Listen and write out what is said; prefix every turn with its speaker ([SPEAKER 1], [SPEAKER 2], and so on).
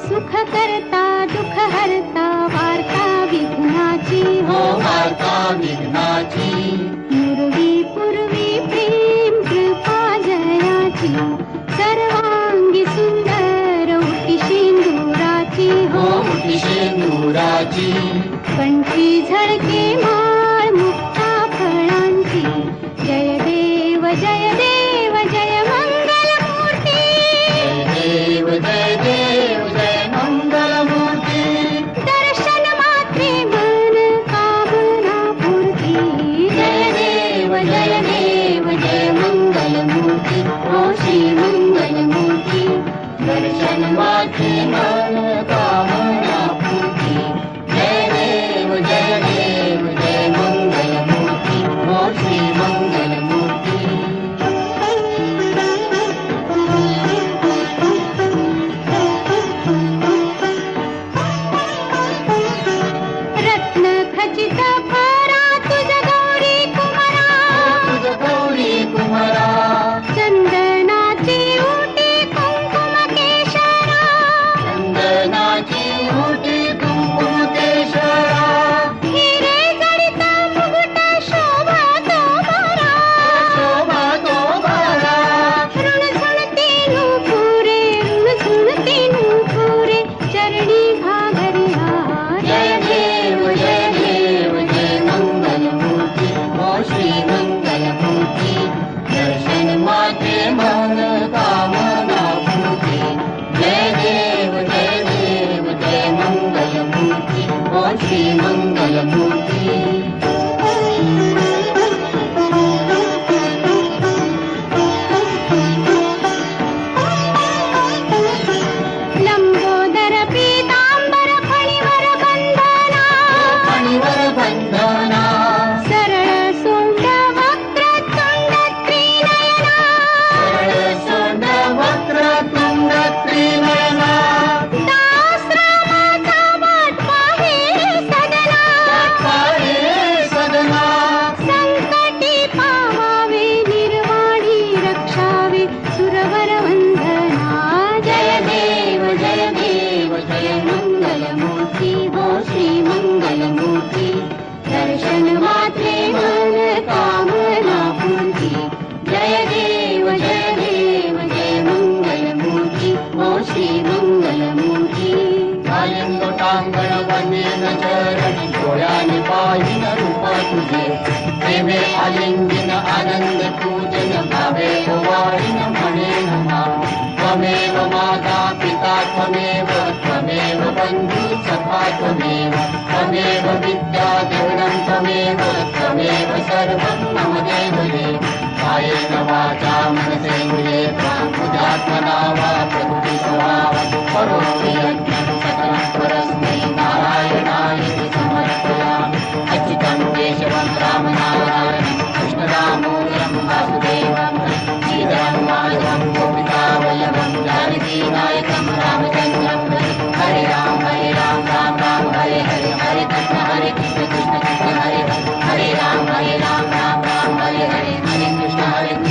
[SPEAKER 1] सुख करता दुःख हरता वार्ता विघ्नाची
[SPEAKER 2] हो वार्ता विघ्नाची
[SPEAKER 1] पूर्वी पूर्वी प्रेम कृपा जयाची सर्वांगी सुंदर उटी शेंदुराची
[SPEAKER 2] हो उटी शेंदुराची
[SPEAKER 1] कंठी झळके माळ मुक्ता फळांची जय देव जय देव जय मंगल मूर्ती
[SPEAKER 2] जय देव जय देव जय मंगल मूर्ती
[SPEAKER 1] दर्शन मात्रे मन कामना पूर्ती
[SPEAKER 2] जय देव जय देव जय मंगल मूर्ती हो श्री मंगल मूर्ती दर्शन मात्रे मन कामना पूर्ती जय देव जय देव जय मंगल मूर्ती हो श्री मंगल मूर्ती
[SPEAKER 1] रत्न खचित फरा तुझ गौरी कुमारा
[SPEAKER 2] तुझ गौरी कुमारा
[SPEAKER 1] चंदनाची उटी कुंकुम केशरा
[SPEAKER 2] चंदनाची उटी कुंकुम केशरा
[SPEAKER 1] हिरे जडित मुकुट शोभा तो बरा
[SPEAKER 2] शोभा तो बारा
[SPEAKER 1] ऋण झुणती नूपुरे ऋण झुणती नूपुरे चरणी घागरिया
[SPEAKER 2] जय देव जय मंगल मूर्ती हो श्री मंगल मूर्ती दर्शन माते मन कामना पूर्ती जय देव जय मंगल मूर्ती हो श्री मंगल मूर्ती
[SPEAKER 1] लंबोदर पीतांबर फणीवर बंधना
[SPEAKER 2] फणीवर बंधना
[SPEAKER 1] सरळ सोंड वक्र तुंड त्रिनयना
[SPEAKER 2] सरळ सोंड वक्र तुंड त्रिनयना
[SPEAKER 1] दासरामाचा वाट पाहे सदना
[SPEAKER 2] पाहे सदना
[SPEAKER 1] संकटी पावावे निर्वाणी रक्षावे सुरवर वंदना
[SPEAKER 2] जय देव जय मंगल मूर्ती हो श्री मंगल मूर्ती दर्शन मात्रे मन कामना पूर्ती जय देव जय मंगल मूर्ती हो श्री मंगल मूर्ती लोटांगण वनेन चरण डोळ्याने पाहिन रूप तुझे प्रेमे आलिंगन आनंद पूजन भावे वाळीन म्हणेन मा त्वमेव माता पिता त्वमेव बंधू सखा त्वमेव विद्या देवनं त्वमेव सर्वं मम देव देव कायेन वाचा मनसेन्द्रिये बुद्ध्यात्मना वा प्रकृतितो वा करोमि यज्ञं सकलं परस्मै नारायणाय समर्पयामि अच्युतं केशवं रामनारायणं कृष्णदामोदरं वासुदेवं श्रीधरं माधवं गोपिकावल्लभं जानकीनायकं रामचन्द्रं हरे राम राम राम हरे हरे हरे कृष्ण कृष्ण कृष्ण हरे हरे हरे राम राम राम हरे हरे हरे कृष्ण